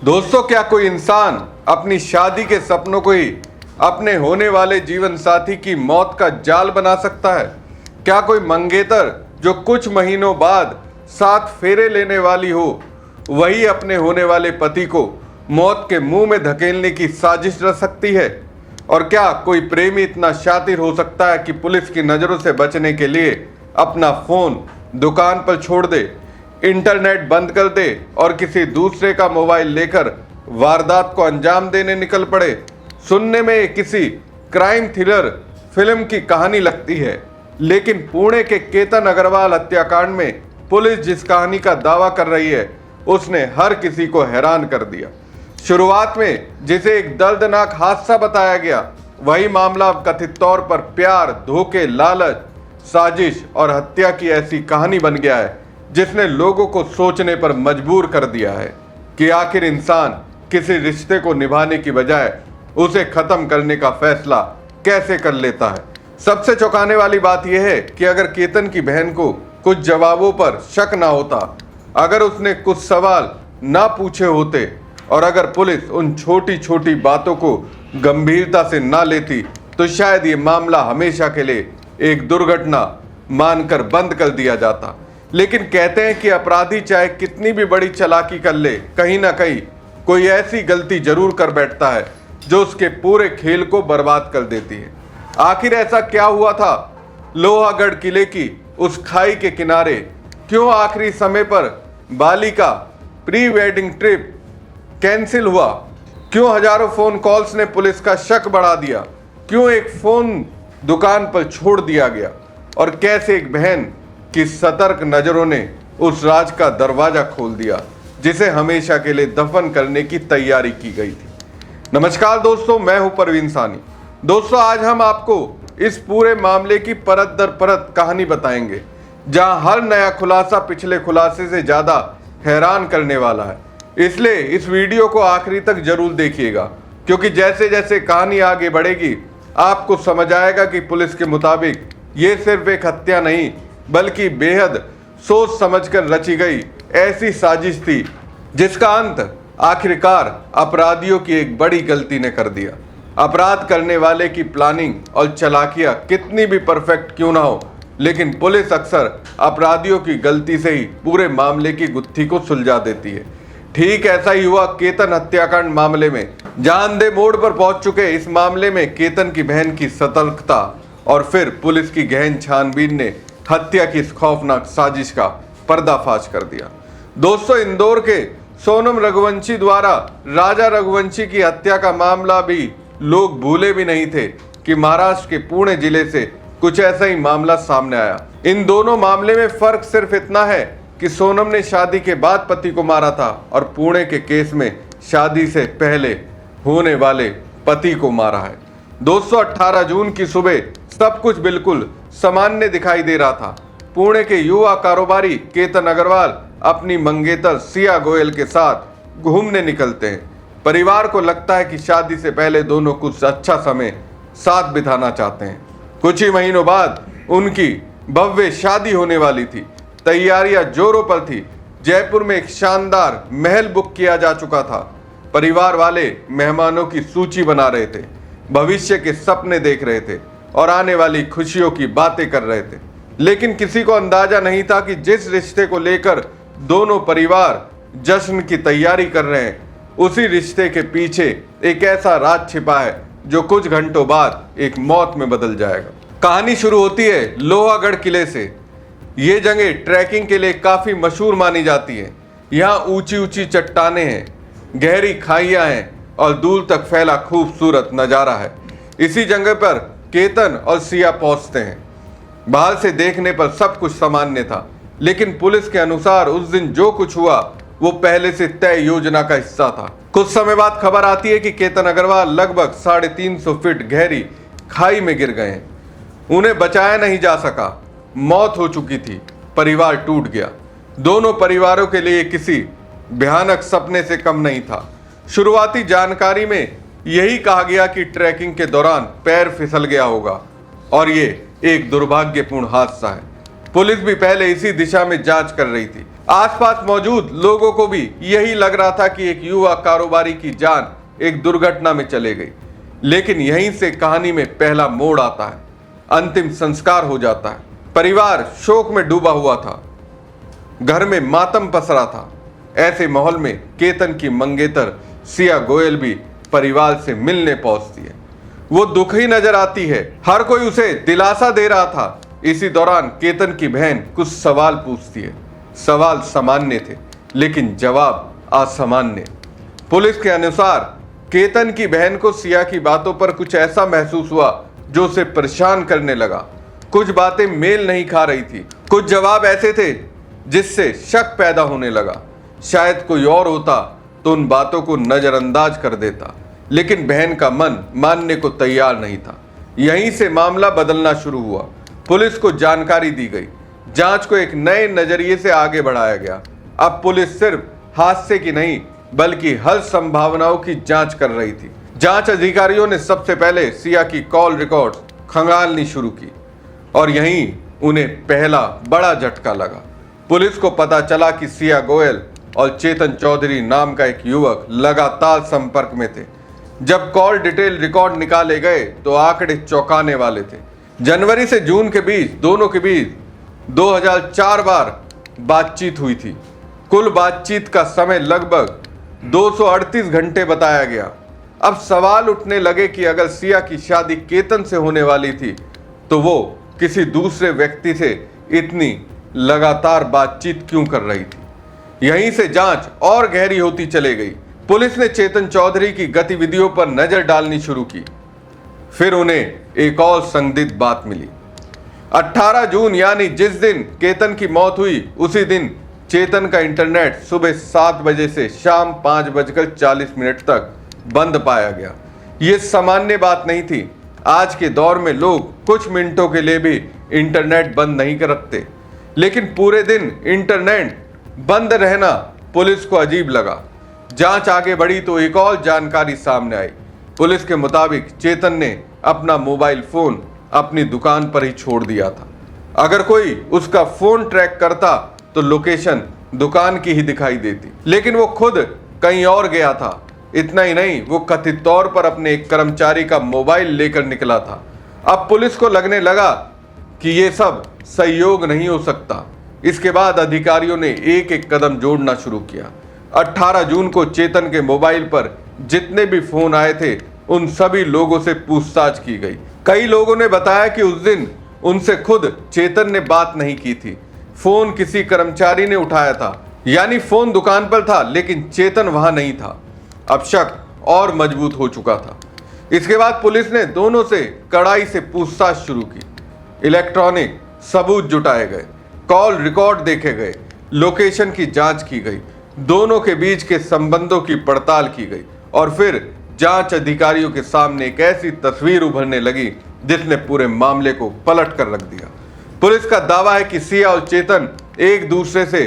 दोस्तों, क्या कोई इंसान अपनी शादी के सपनों को ही अपने होने वाले जीवन साथी की मौत का जाल बना सकता है? क्या कोई मंगेतर जो कुछ महीनों बाद 7 फेरे लेने वाली हो, वही अपने होने वाले पति को मौत के मुंह में धकेलने की साजिश रच सकती है? और क्या कोई प्रेमी इतना शातिर हो सकता है कि पुलिस की नज़रों से बचने के लिए अपना फ़ोन दुकान पर छोड़ दे, इंटरनेट बंद कर दे और किसी दूसरे का मोबाइल लेकर वारदात को अंजाम देने निकल पड़े? सुनने में किसी क्राइम थ्रिलर फिल्म की कहानी लगती है, लेकिन पुणे के केतन अग्रवाल हत्याकांड में पुलिस जिस कहानी का दावा कर रही है, उसने हर किसी को हैरान कर दिया। शुरुआत में जिसे एक दर्दनाक हादसा बताया गया, वही मामला अब कथित तौर पर प्यार, धोखे, लालच, साजिश और हत्या की ऐसी कहानी बन गया है जिसने लोगों को सोचने पर मजबूर कर दिया है कि आखिर इंसान किसी रिश्ते को निभाने की बजाय उसे खत्म करने का फैसला कैसे कर लेता है। सबसे चौंकाने वाली बात यह है कि अगर केतन की बहन को कुछ जवाबों पर शक ना होता, अगर उसने कुछ सवाल ना पूछे होते और अगर पुलिस उन छोटी छोटी बातों को गंभीरता से ना लेती, तो शायद ये मामला हमेशा के लिए एक दुर्घटना मानकर बंद कर दिया जाता। लेकिन कहते हैं कि अपराधी चाहे कितनी भी बड़ी चालाकी कर ले, कहीं ना कहीं कोई ऐसी गलती जरूर कर बैठता है जो उसके पूरे खेल को बर्बाद कर देती है। आखिर ऐसा क्या हुआ था? लोहागढ़ किले की उस खाई के किनारे क्यों आखिरी समय पर बाली का प्री वेडिंग ट्रिप कैंसिल हुआ? क्यों हजारों फोन कॉल्स ने पुलिस का शक बढ़ा दिया? क्यों एक फोन दुकान पर छोड़ दिया गया? और कैसे एक बहन की सतर्क नजरों ने उस राज का दरवाजा खोल दिया जिसे हमेशा के लिए दफन करने की तैयारी की गई थी। नमस्कार दोस्तों, मैं हूं परवीन सानी। दोस्तों, आज हम आपको इस पूरे मामले की परत दर परत कहानी बताएंगे, जहां हर नया खुलासा पिछले खुलासे से ज्यादा हैरान करने वाला है। इसलिए इस वीडियो को आखिरी तक जरूर देखिएगा, क्योंकि जैसे जैसे कहानी आगे बढ़ेगी आपको समझ आएगा कि पुलिस के मुताबिक ये सिर्फ एक हत्या नहीं, बल्कि बेहद सोच समझकर रची गई ऐसी साजिश थी जिसका अंत आखिरकार अपराधियों की एक बड़ी गलती ने कर दिया। अपराध करने वाले की प्लानिंग और चालाकियां कितनी भी परफेक्ट क्यों ना हो, लेकिन पुलिस अक्सर अपराधियों की गलती से ही पूरे मामले की गुत्थी को सुलझा देती है। ठीक ऐसा ही हुआ केतन हत्याकांड मामले में, जहां अंधे मोड़ पर पहुंच चुके इस मामले में केतन की बहन की सतर्कता और फिर पुलिस की गहन छानबीन ने हत्या की इस खौफनाक साजिश का पर्दाफाश कर दिया। दोस्तों, इंदौर के सोनम रघुवंशी द्वारा राजा रघुवंशी की हत्या का मामला भी लोग भूले भी नहीं थे कि महाराष्ट्र के पुणे जिले से कुछ ऐसा ही मामला सामने आया। इन दोनों मामले में फर्क सिर्फ इतना है कि सोनम ने शादी के बाद पति को मारा था और पुणे के केस में शादी से पहले होने वाले पति को मारा है। दोस्तों, 18 जून की सुबह सब कुछ बिल्कुल सामान्य दिखाई दे रहा था। पुणे के युवा कारोबारी केतन अग्रवाल अपनी मंगेतर सिया गोयल के साथ घूमने निकलते हैं। परिवार को लगता है कि शादी से पहले दोनों कुछ अच्छा समय साथ बिताना चाहते हैं। कुछ ही महीनों बाद उनकी भव्य शादी होने वाली थी। तैयारियां जोरों पर थी। जयपुर में एक शानदार महल बुक किया जा चुका था। परिवार वाले मेहमानों की सूची बना रहे थे, भविष्य के सपने देख रहे थे और आने वाली खुशियों की बातें कर रहे थे। लेकिन किसी को अंदाजा नहीं था कि जिस रिश्ते को लेकर दोनों परिवार जश्न की तैयारी कर रहे हैं, उसी रिश्ते के पीछे एक ऐसा राज छिपा है जो कुछ घंटों बाद एक मौत में बदल जाएगा। कहानी शुरू होती है लोहागढ़ किले से। ये जगह ट्रैकिंग के लिए काफी मशहूर मानी जाती है। यहाँ ऊंची ऊंची चट्टानें हैं, गहरी खाइयां हैं और दूर तक फैला खूबसूरत नजारा है। इसी जगह पर केतन और सिया पहुंचते हैं। बाहर से देखने पर सब कुछ सामान्य था, लेकिन पुलिस के अनुसार उस दिन जो कुछ हुआ वो पहले से तय योजना का हिस्सा था। कुछ समय बाद खबर आती है कि केतन अग्रवाल लगभग 350 फीट गहरी खाई में गिर गए हैं। उन्हें बचाया नहीं जा सका, मौत हो चुकी थी। परिवार टूट गया। दोनों परिवारों के लिए किसी भयानक सपने से कम नहीं था। शुरुआती जानकारी में यही कहा गया कि ट्रैकिंग के दौरान पैर फिसल गया होगा और ये एक दुर्भाग्यपूर्ण हादसा है। पुलिस भी पहले इसी दिशा में जांच कर रही थी, आसपास मौजूद लोगों को भी यही लग रहा था कि एक युवा कारोबारी की जान एक दुर्घटना में चले गई। लेकिन यहीं से कहानी में पहला मोड़ आता है। अंतिम संस्कार हो जाता है। परिवार शोक में डूबा हुआ था, घर में मातम पसरा था। ऐसे माहौल में केतन की मंगेतर सिया गोयल भी परिवार से मिलने पहुंचती है। वो दुखी नजर आती है। हर कोई उसे दिलासा दे रहा था। इसी दौरान केतन की बहन कुछ सवाल पूछती है। सवाल सामान्य थे, लेकिन जवाब असामान्य। पुलिस के अनुसार केतन की बहन को सिया की बातों पर कुछ ऐसा महसूस हुआ जो उसे परेशान करने लगा। कुछ बातें मेल नहीं खा रही थी। कुछ जवाब ऐसे थे जिससे शक पैदा होने लगा। शायद कोई और होता तो उन बातों को नजरअंदाज कर देता, लेकिन बहन का मन मानने को तैयार नहीं था। यहीं से मामला बदलना शुरू हुआ। पुलिस को जानकारी दी गई। जांच को एक नए नजरिए से आगे बढ़ाया गया। अब पुलिस सिर्फ हादसे की नहीं बल्कि हर संभावनाओं की जांच कर रही थी। जांच अधिकारियों ने सबसे पहले सिया की कॉल रिकॉर्ड्स खंगालनी शुरू की और यहीं उन्हें पहला बड़ा झटका लगा। पुलिस को पता चला कि सिया गोयल और चेतन चौधरी नाम का एक युवक लगातार संपर्क में थे। जब कॉल डिटेल रिकॉर्ड निकाले गए तो आंकड़े चौंकाने वाले थे। जनवरी से जून के बीच दोनों के बीच 2004 बार बातचीत हुई थी। कुल बातचीत का समय लगभग 238 घंटे बताया गया। अब सवाल उठने लगे कि अगर सिया की शादी केतन से होने वाली थी तो वो किसी दूसरे व्यक्ति से इतनी लगातार बातचीत क्यों कर रही थी। यहीं से जांच और गहरी होती चली गई। पुलिस ने चेतन चौधरी की गतिविधियों पर नजर डालनी शुरू की। फिर उन्हें एक और संदिग्ध बात मिली। 18 जून यानी जिस दिन केतन की मौत हुई उसी दिन चेतन का इंटरनेट सुबह 7 बजे से शाम 5:40 तक बंद पाया गया। ये सामान्य बात नहीं थी। आज के दौर में लोग कुछ मिनटों के लिए भी इंटरनेट बंद नहीं कर रखते, लेकिन पूरे दिन इंटरनेट बंद रहना पुलिस को अजीब लगा। जांच आगे बढ़ी तो एक और जानकारी सामने आई। पुलिस के मुताबिक चेतन ने अपना मोबाइल फोन अपनी दुकान पर ही छोड़ दिया था। अगर कोई उसका फोन ट्रैक करता तो लोकेशन दुकान की ही दिखाई देती, लेकिन वो खुद कहीं और गया था। इतना ही नहीं, वो कथित तौर पर अपने एक कर्मचारी का मोबाइल लेकर निकला था। अब पुलिस को लगने लगा कि ये सब संयोग नहीं हो सकता। इसके बाद अधिकारियों ने एक एक कदम जोड़ना शुरू किया। 18 जून को चेतन के मोबाइल पर जितने भी फोन आए थे उन सभी लोगों से पूछताछ की गई। कई लोगों ने बताया कि उस दिन उनसे खुद चेतन ने बात नहीं की थी। फोन किसी कर्मचारी ने उठाया था, यानी फोन दुकान पर था लेकिन चेतन वहां नहीं था। अब शक और मजबूत हो चुका था। इसके बाद पुलिस ने दोनों से कड़ाई से पूछताछ शुरू की। इलेक्ट्रॉनिक सबूत जुटाए गए, कॉल रिकॉर्ड देखे गए, लोकेशन की जांच की गई, दोनों के बीच के संबंधों की पड़ताल की गई और फिर जांच अधिकारियों के सामने एक ऐसी तस्वीर उभरने लगी जिसने पूरे मामले को पलट कर रख दिया। पुलिस का दावा है कि सिया और चेतन एक दूसरे से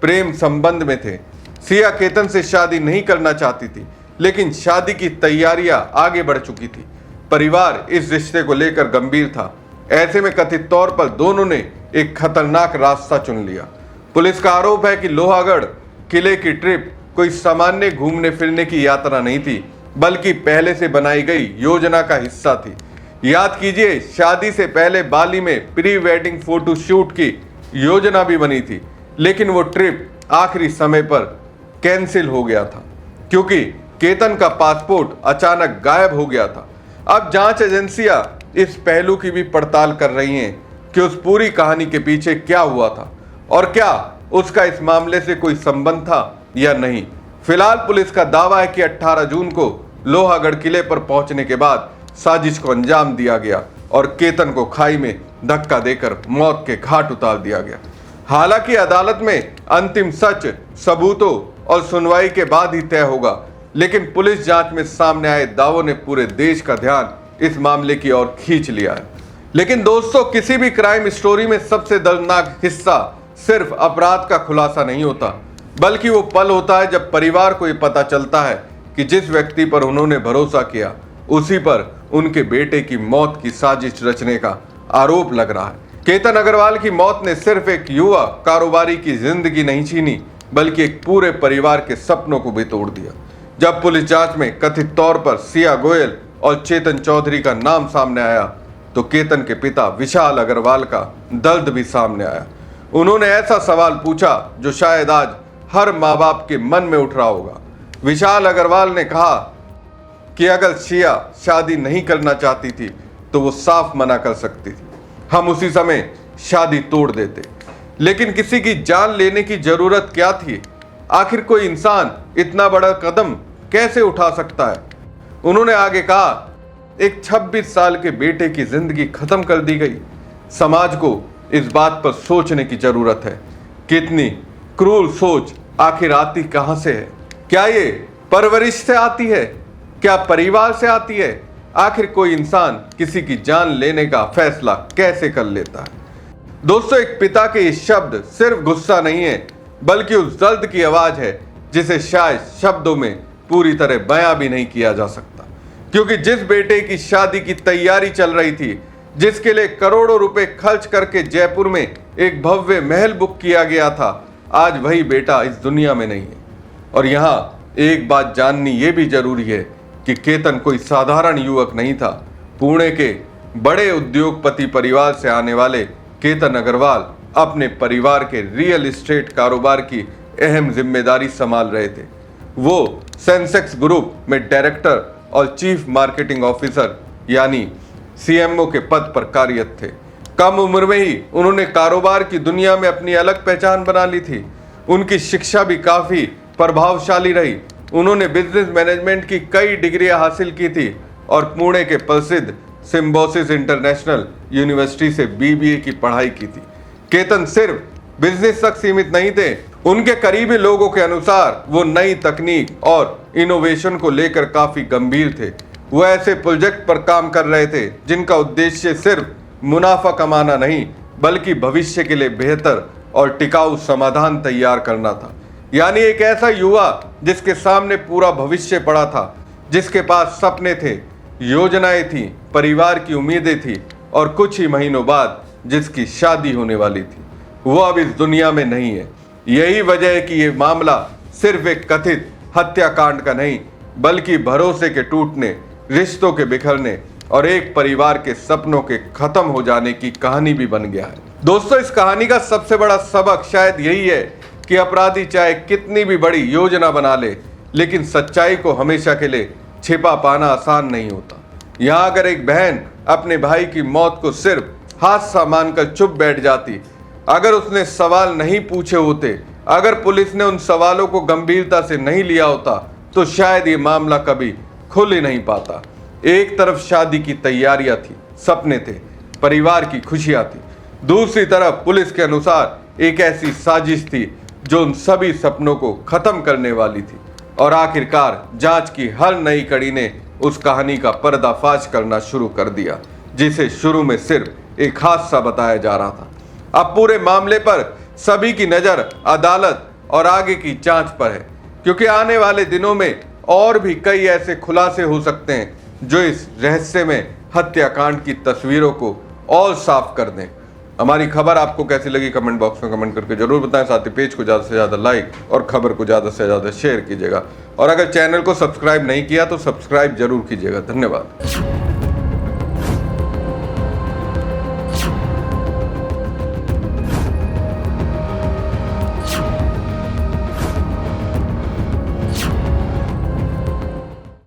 प्रेम संबंध में थे। सिया केतन से शादी नहीं करना चाहती थी, लेकिन शादी की तैयारियां आगे बढ़ चुकी थी। परिवार इस रिश्ते को लेकर गंभीर था। ऐसे में कथित तौर पर दोनों ने एक खतरनाक रास्ता चुन लिया। पुलिस का आरोप है कि लोहागढ़ किले की ट्रिप कोई सामान्य घूमने फिरने की यात्रा नहीं थी, बल्कि पहले से बनाई गई योजना का हिस्सा थी। याद कीजिए, शादी से पहले बाली में प्री वेडिंग फोटो शूट की योजना भी बनी थी, लेकिन वो ट्रिप आखिरी समय पर कैंसिल हो गया था क्योंकि केतन का पासपोर्ट अचानक गायब हो गया था। अब जांच एजेंसियां इस पहलू की भी पड़ताल कर रही हैं कि उस पूरी कहानी के पीछे क्या हुआ था और क्या उसका इस मामले से कोई संबंध था या नहीं। फिलहाल पुलिस का दावा है कि 18 जून को लोहागढ़ किले पर पहुंचने के बाद साजिश को अंजाम दिया गया और केतन को खाई में धक्का देकर मौत के घाट उतार दिया गया। हालांकि अदालत में अंतिम सच, सबूतों और सुनवाई के बाद ही तय होगा, लेकिन पुलिस जांच में सामने आए दावों ने पूरे देश का ध्यान इस मामले की ओर खींच लिया है। लेकिन दोस्तों, किसी भी क्राइम स्टोरी में सबसे दर्दनाक हिस्सा सिर्फ अपराध का खुलासा नहीं होता, बल्कि वो पल होता है जब परिवार को ये पता चलता है कि जिस व्यक्ति पर उन्होंने भरोसा किया उसी पर उनके बेटे की मौत की साजिश रचने का आरोप लग रहा है। केतन अग्रवाल की मौत ने सिर्फ एक युवा कारोबारी की जिंदगी नहीं छीनी, बल्कि एक पूरे परिवार के सपनों को भी तोड़ दिया। जब पुलिस जांच में कथित तौर पर सिया गोयल और चेतन चौधरी का नाम सामने आया, तो केतन के पिता विशाल अग्रवाल का दर्द भी सामने आया। उन्होंने ऐसा सवाल पूछा जो शायद आज हर माँ बाप के मन में उठ रहा होगा। विशाल अग्रवाल ने कहा कि अगर सिया शादी नहीं करना चाहती थी तो वो साफ मना कर सकती थी, हम उसी समय शादी तोड़ देते, लेकिन किसी की जान लेने की जरूरत क्या थी? आखिर कोई इंसान इतना बड़ा कदम कैसे उठा सकता है? उन्होंने आगे कहा, एक 26 साल के बेटे की जिंदगी खत्म कर दी गई। समाज को इस बात पर सोचने की जरूरत है, कितनी क्रूर सोच आखिर आती कहां से है? क्या ये परवरिश से आती है? क्या परिवार से आती है? आखिर कोई इंसान किसी की जान लेने का फैसला कैसे कर लेता है? दोस्तों, एक पिता के ये शब्द सिर्फ गुस्सा नहीं है, बल्कि उस दर्द की आवाज है जिसे शायद शब्दों में पूरी तरह बयां भी नहीं किया जा सकता। क्योंकि जिस बेटे की शादी की तैयारी चल रही थी, जिसके लिए करोड़ों रुपए खर्च करके जयपुर में एक भव्य महल बुक किया गया था, आज वही बेटा इस दुनिया में नहीं है। और यहाँ एक बात जाननी यह भी जरूरी है कि केतन कोई साधारण युवक नहीं था। पुणे के बड़े उद्योगपति परिवार से आने वाले केतन अग्रवाल अपने परिवार के रियल एस्टेट कारोबार की अहम जिम्मेदारी संभाल रहे थे। वो सेंसेक्स ग्रुप में डायरेक्टर और चीफ मार्केटिंग ऑफिसर यानी सीएमओ के पद पर कार्यरत थे। कम उम्र में ही उन्होंने कारोबार की दुनिया में अपनी अलग पहचान बना ली थी। उनकी शिक्षा भी काफी प्रभावशाली रही। उन्होंने बिजनेस मैनेजमेंट की कई डिग्रियां हासिल की थी और पुणे के प्रसिद्ध सिम्बोसिस इंटरनेशनल यूनिवर्सिटी से बीबीए की पढ़ाई की थी। केतन सिर्फ बिजनेस तक सीमित नहीं थे। उनके करीबी लोगों के अनुसार वो नई तकनीक और इनोवेशन को लेकर काफी गंभीर थे। वो ऐसे प्रोजेक्ट पर काम कर रहे थे जिनका उद्देश्य सिर्फ मुनाफा कमाना नहीं, बल्कि भविष्य के लिए बेहतर और टिकाऊ समाधान तैयार करना था। यानी एक ऐसा युवा जिसके सामने पूरा भविष्य पड़ा था, जिसके पास सपने थे, योजनाएं थी, परिवार की उम्मीदें थी और कुछ ही महीनों बाद जिसकी शादी होने वाली थी, वो अब इस दुनिया में नहीं है। यही वजह है कि ये मामला सिर्फ एक कथित हत्याकांड का नहीं, बल्कि भरोसे के टूटने, रिश्तों के बिखरने और एक परिवार के सपनों के खत्म हो जाने की कहानी भी बन गया है। दोस्तों, इस कहानी का सबसे बड़ा सबक शायद यही है कि अपराधी चाहे कितनी भी बड़ी योजना बना ले, लेकिन सच्चाई को हमेशा के लिए छिपा पाना आसान नहीं होता। यहाँ अगर एक बहन अपने भाई की मौत को सिर्फ हादसा मानकर चुप बैठ जाती, अगर उसने सवाल नहीं पूछे होते, अगर पुलिस ने उन सवालों को गंभीरता से नहीं लिया होता, तो शायद ये मामला कभी खुल ही नहीं पाता। एक तरफ शादी की तैयारियां थी, सपने थे, परिवार की खुशियां थी, दूसरी तरफ पुलिस के अनुसार एक ऐसी साजिश थी जो उन सभी सपनों को खत्म करने वाली थी। और आखिरकार जांच की हर नई कड़ी ने उस कहानी का पर्दाफाश करना शुरू कर दिया, जिसे शुरू में सिर्फ एक हादसा बताया जा रहा था। अब पूरे मामले पर सभी की नजर अदालत और आगे की जांच पर है, क्योंकि आने वाले दिनों में और भी कई ऐसे खुलासे हो सकते हैं जो इस रहस्यमय हत्याकांड की तस्वीरों को और साफ कर दें। हमारी खबर आपको कैसी लगी कमेंट बॉक्स में कमेंट करके जरूर बताएं। साथ ही पेज को ज़्यादा से ज़्यादा लाइक और खबर को ज़्यादा से ज़्यादा शेयर कीजिएगा। और अगर चैनल को सब्सक्राइब नहीं किया तो सब्सक्राइब जरूर कीजिएगा। धन्यवाद।